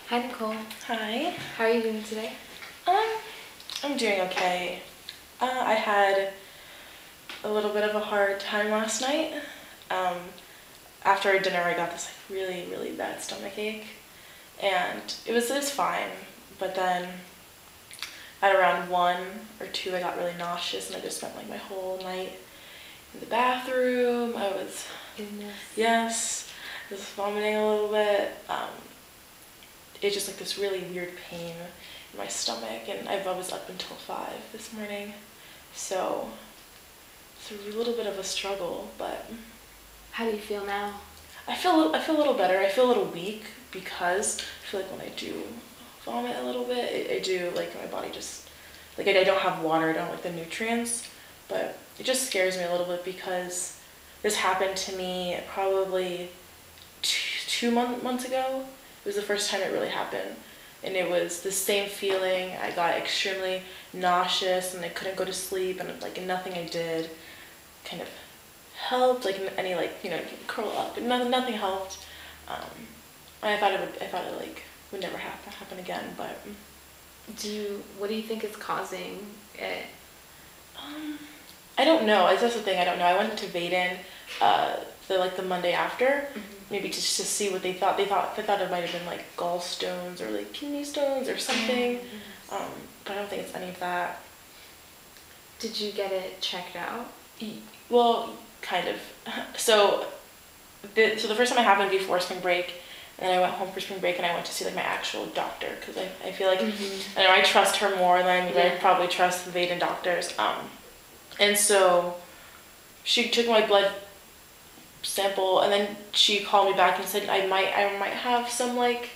Hi, Nicole. Hi. How are you doing today? I'm doing okay. I had a little bit of a hard time last night. Um, After dinner, I got this really, really bad stomach ache, and it was fine. But then at around 1 or 2, I got really nauseous, and I just spent like my whole night in the bathroom. Goodness. Yes, I was vomiting a little bit. It's just like this really weird pain in my stomach, and I was up until 5 this morning, so it's a little bit of a struggle, but How do you feel now? I feel a little better. I feel a little weak because I feel like when I do vomit a little bit, I do, like, my body just, like, I don't have water, I don't like the nutrients, but it just scares me a little bit because this happened to me probably two months ago. It was the first time it really happened, and it was the same feeling. I got extremely nauseous, and I couldn't go to sleep, and like nothing I did kind of helped. Like any, like, curl up, and nothing helped. I thought it like would never happen again, but What do you think is causing it? I don't know. That's the thing. I don't know. I went to Vaden the Monday after, maybe just to see what they thought. They thought it might have been like gallstones or like kidney stones or something, but I don't think it's any of that. Did you get it checked out? Well, kind of. So the first time it happened before spring break, and then I went home for spring break, and I went to see like my actual doctor because I feel like I know I trust her more than I probably trust the Vaden doctors. And so she took my blood sample, and then she called me back and said I might have some like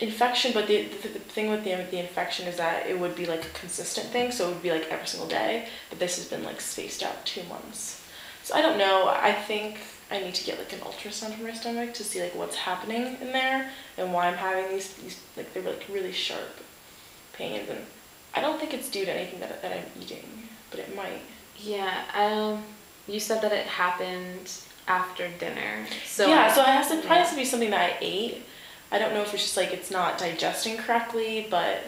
infection, but the thing with the infection is that it would be like a consistent thing, so it would be like every single day, but this has been like spaced out 2 months. So I don't know. I think I need to get like an ultrasound for my stomach to see like what's happening in there and why I'm having these like they're like really sharp pains, and I don't think it's due to anything that I'm eating, but it might. Yeah. You said that it happened after dinner. So yeah, so it probably has to be something that I ate. I don't know if it's just like it's not digesting correctly, but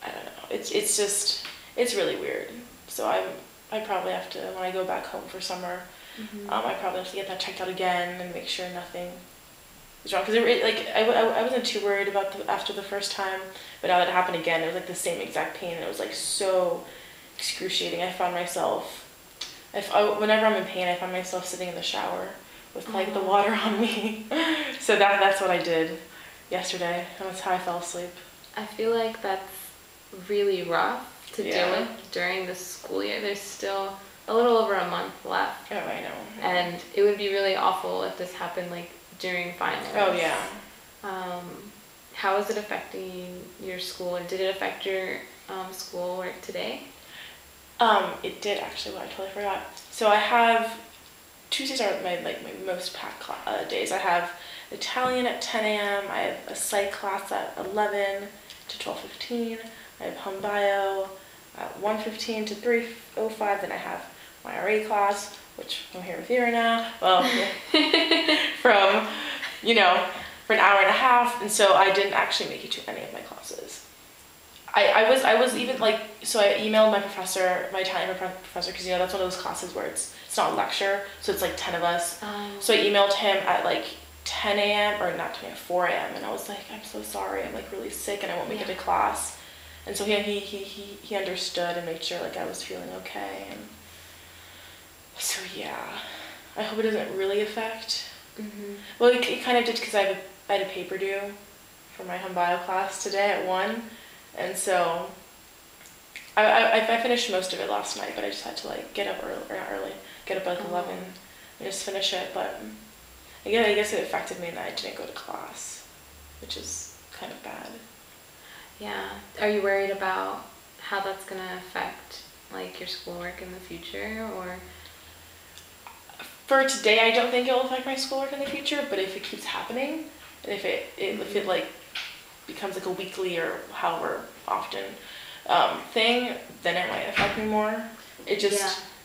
I don't know. It's really weird. So I probably have to, when I go back home for summer, I probably have to get that checked out again and make sure nothing is wrong. Because I wasn't too worried about after the first time, but now that it happened again, it was like the same exact pain, and it was like so excruciating. I found myself, whenever I'm in pain, I find myself sitting in the shower with like the water on me. So that's what I did yesterday, and that's how I fell asleep. I feel like that's really rough to deal with during the school year. There's still a little over a month left. Oh, I know. And it would be really awful if this happened like during finals. Oh yeah. How is it affecting your school, and did it affect your schoolwork today? It did actually. Well, I totally forgot. So I have Tuesdays are my most packed days. I have Italian at 10 a.m. I have a psych class at 11 to 12:15. I have home bio at 1:15 to 3:05. Then I have my RA class, which I'm here with you right now. Well, from for an hour and a half, and so I didn't actually make it to any of my classes. I was even like, so I emailed my professor, my Italian professor, because that's one of those classes where it's not a lecture, so it's like 10 of us. So I emailed him at like 10 a.m. or not 10 a.m., 4 a.m. and I was like, I'm so sorry, I'm like really sick and I won't make it to class. And so he understood and made sure like I was feeling okay. And so yeah, I hope it doesn't really affect. Well, it kind of did because I had a paper due for my home bio class today at 1. And so I finished most of it last night, but I just had to like get up early, get up at like 11 and just finish it. But again, I guess it affected me that I didn't go to class, which is kind of bad. Yeah. Are you worried about how that's going to affect like your schoolwork in the future, or? For today, I don't think it will affect my schoolwork in the future, but if it keeps happening, and if it like becomes like a weekly or however often thing, then it might affect me more.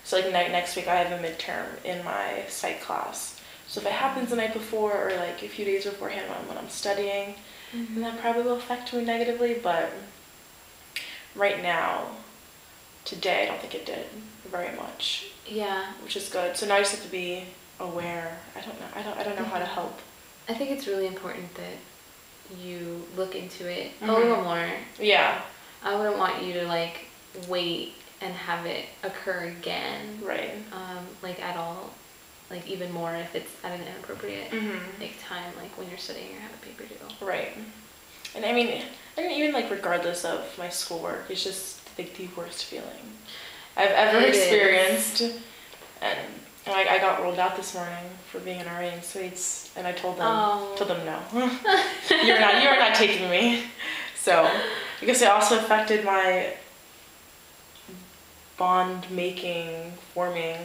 So like next week I have a midterm in my psych class, So if it happens the night before or like a few days beforehand when I'm studying, then that probably will affect me negatively. But right now, today, I don't think it did very much. Yeah. Which is good. So now I just have to be aware. I don't know. I don't know how to help. I think it's really important that you look into it a little more. Yeah. I wouldn't want you to like wait and have it occur again. Right. Like at all. Like even more if it's at an inappropriate like time, like when you're studying or have a paper due. Right. And I mean even like regardless of my schoolwork, it's just like the worst feeling I've ever experienced. And I got rolled out this morning for being an RA in Swedes, and I told them no. you are not taking me. So I guess it also affected my bond forming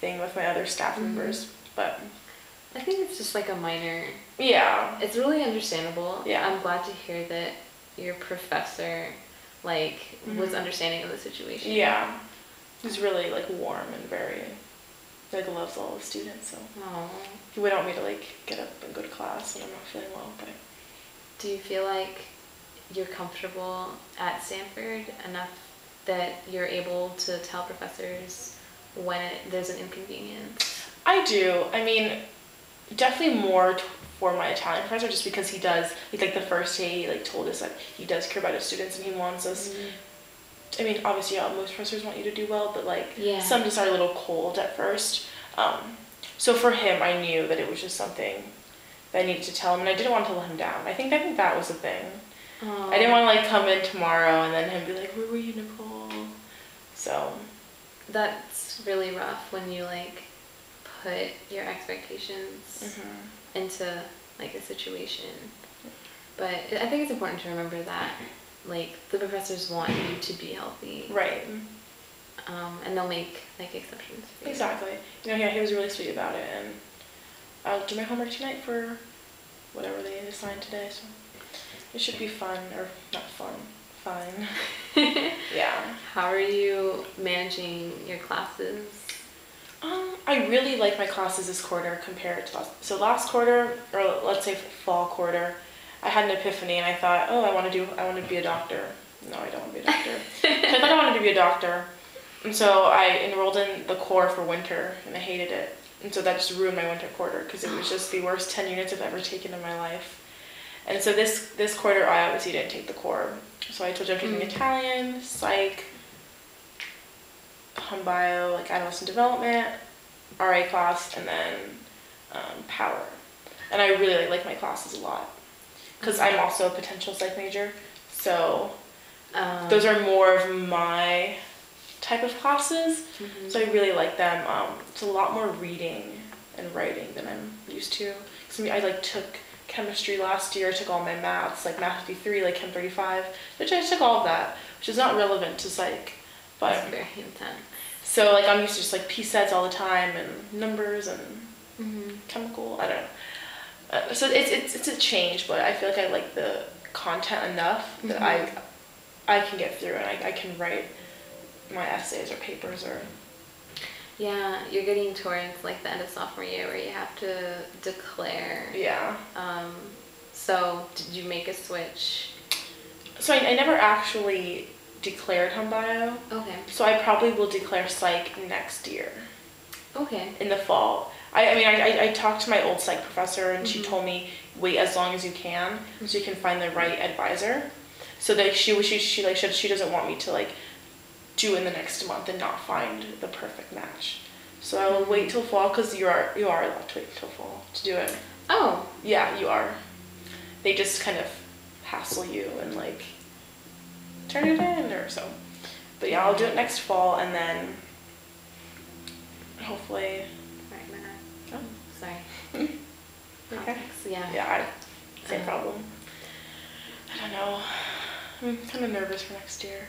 thing with my other staff members. But I think it's just like a minor. Yeah. It's really understandable. Yeah. I'm glad to hear that your professor like was understanding of the situation. Yeah. He's really like warm and very like loves all the students, so he wouldn't want me to like get up and go to class when I'm not feeling well. But do you feel like you're comfortable at Stanford enough that you're able to tell professors when there's an inconvenience? I do. I mean, definitely more for my Italian professor, just because he does. Like the first day, he like told us that he does care about his students and he wants us. I mean, obviously, most professors want you to do well, but like some just are a little cold at first. So for him, I knew that it was just something that I needed to tell him, and I didn't want to let him down. I think that was the thing. I didn't want to like come in tomorrow and then him be like, "Where were you, Nicole?" So that's really rough when you like put your expectations into like a situation. But I think it's important to remember that like the professors want you to be healthy, right? And they'll make like exceptions for you. Exactly. He was really sweet about it, and I'll do my homework tonight for whatever they assigned today. So it should be fun, or not fun, fine. Yeah. How are you managing your classes? I really like my classes this quarter compared to last quarter, or let's say fall quarter. I had an epiphany and I thought, oh, I want to be a doctor. No, I don't want to be a doctor. So I thought I wanted to be a doctor. And so I enrolled in the core for winter and I hated it. And so that just ruined my winter quarter because it was just the worst 10 units I've ever taken in my life. And so this quarter I obviously didn't take the core. So I told you I'm taking Italian, psych, home bio, like adolescent development, RA class, and then power. And I really like my classes a lot. Because I'm also a potential psych major, so those are more of my type of classes. So I really like them. It's a lot more reading and writing than I'm used to. Cause I like took chemistry last year. I took all my maths, like Math 53, like Chem 35, which I took all of that, which is not relevant to psych, but it's very intense. So like I'm used to just like P-sets all the time and numbers and chemical. I don't know. So it's a change, but I feel like I like the content enough that I can get through and I can write my essays or papers or. Yeah, you're getting towards like the end of sophomore year where you have to declare. Yeah. So did you make a switch? So I never actually declared home bio. Okay. So I probably will declare psych next year. Okay. In the fall. I talked to my old psych professor and she told me wait as long as you can so you can find the right advisor. So that she doesn't want me to like do in the next month and not find the perfect match. So I will wait till fall because you are allowed to wait till fall to do it. Oh. Yeah, you are. They just kind of hassle you and like turn it in or so. But yeah, I'll do it next fall and then hopefully. Oh, sorry. Okay. Yeah. Yeah, same problem. I don't know. I'm kind of nervous for next year.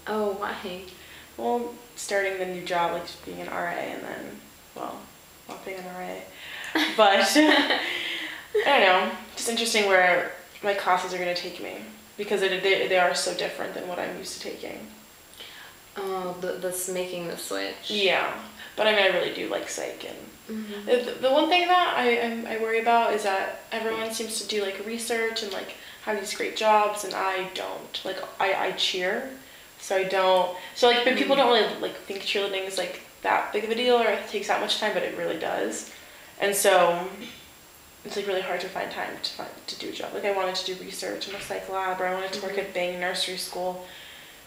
Oh, why? Well, starting the new job, like being an RA, and then, well, not being an RA. But, I don't know. Just interesting where my classes are going to take me. Because they are so different than what I'm used to taking. Oh, making the switch. Yeah. But I mean, I really do like psych, and Mm-hmm. the one thing that I worry about is that everyone seems to do like research and like have these great jobs, and I don't. Like I cheer, so I don't. So like, but people don't really like think cheerleading is like that big of a deal or it takes that much time, but it really does. And so it's like really hard to find time to do a job. Like I wanted to do research in a psych lab, or I wanted to work at Bang Nursery School,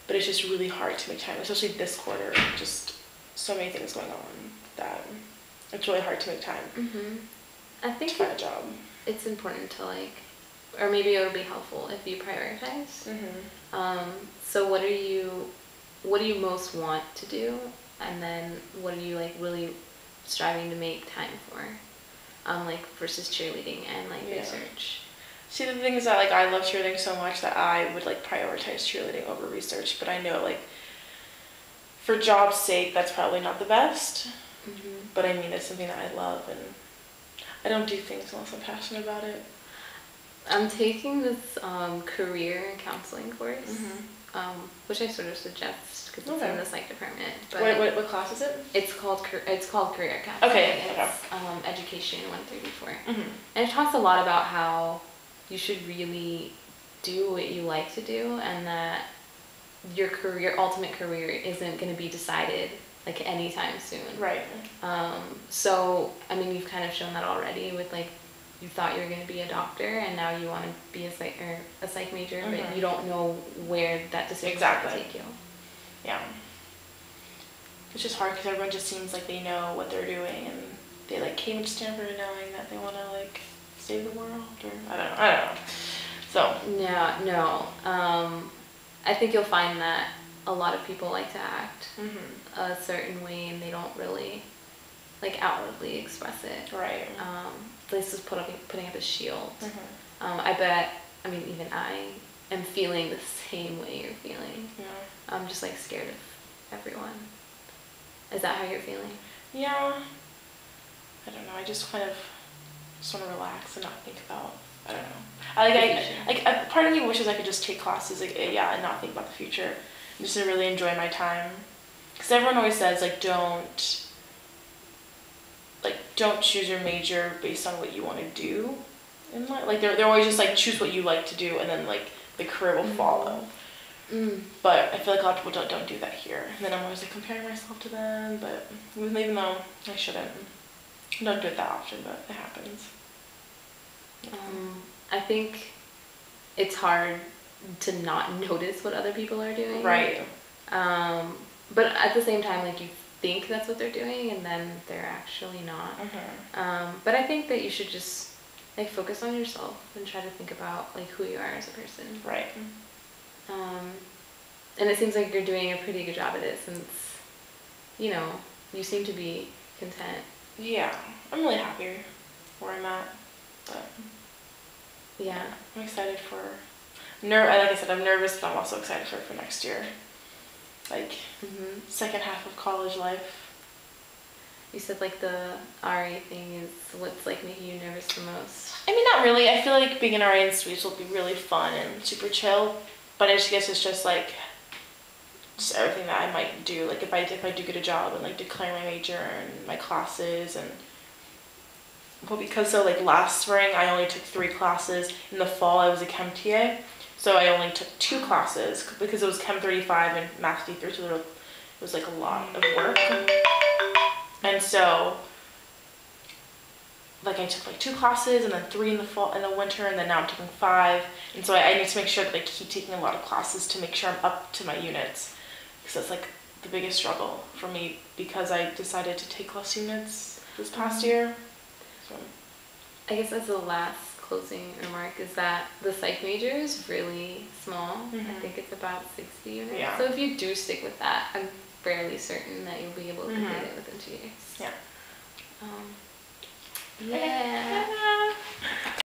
but it's just really hard to make time, especially this quarter. Just so many things going on that it's really hard to make time I think to find a job. it's important to like, or maybe it would be helpful if you prioritize. So what do you most want to do, and then what are you like really striving to make time for, like versus cheerleading and like research. See, the thing is that like I love cheerleading so much that I would like prioritize cheerleading over research, but I know like for job's sake that's probably not the best. But I mean, it's something that I love, and I don't do things unless I'm passionate about it. I'm taking this career counseling course, which I sort of suggest because it's in the psych department. But what class is it? It's called career counseling. Okay. It's education 134, and it talks a lot about how you should really do what you like to do, and that your ultimate career isn't going to be decided like anytime soon. Right. So I mean, you've kind of shown that already with like, you thought you were going to be a doctor and now you want to be a psych major, but you don't know where that decision is going to take you. Yeah. It's just hard because everyone just seems like they know what they're doing, and they like came to Stanford knowing that they want to like save the world, or I don't know. So yeah, no. I think you'll find that a lot of people like to act a certain way and they don't really like outwardly express it. Right. This is putting up a shield. I bet. I mean, even I am feeling the same way you're feeling. Yeah. I'm just like scared of everyone. Is that how you're feeling? Yeah. I don't know. I just kind of just want to relax and not think about. I don't know. I part of me wishes I could just take classes, like and not think about the future, just to really enjoy my time. Because everyone always says like don't choose your major based on what you want to do in life. Like they're always just like choose what you like to do, and then like the career will follow. But I feel like a lot of people don't do that here. And then I'm always like comparing myself to them, but even though I shouldn't. I don't do it that often, but it happens. I think it's hard to not notice what other people are doing. Right. But at the same time, like you think that's what they're doing, and then they're actually not. But I think that you should just like focus on yourself and try to think about like who you are as a person. Right. And it seems like you're doing a pretty good job at it, since you seem to be content. Yeah, I'm really happy where I'm at, but yeah, I'm excited for. Like I said, I'm nervous, but I'm also excited for next year. Like second half of college life. You said like the RA thing is what's like making you nervous the most. I mean, not really. I feel like being an RA in Swedish will be really fun and super chill, but I just guess it's just like just everything that I might do. Like if I do get a job and like declare my major and my classes, and well, because like last spring I only took 3 classes. In the fall I was a Chem TA, so I only took 2 classes because it was Chem 35 and Math D3, so it was like a lot of work. And so like I took like 2 classes and then 3 in the winter, and then now I'm taking 5. And so I need to make sure that I keep taking a lot of classes to make sure I'm up to my units. Because that's like the biggest struggle for me, because I decided to take less units this past year. So I guess as the last closing remark is that the psych major is really small. I think it's about 60 units. Yeah. So if you do stick with that, I'm fairly certain that you'll be able to complete it within 2 years. Yeah. Yeah.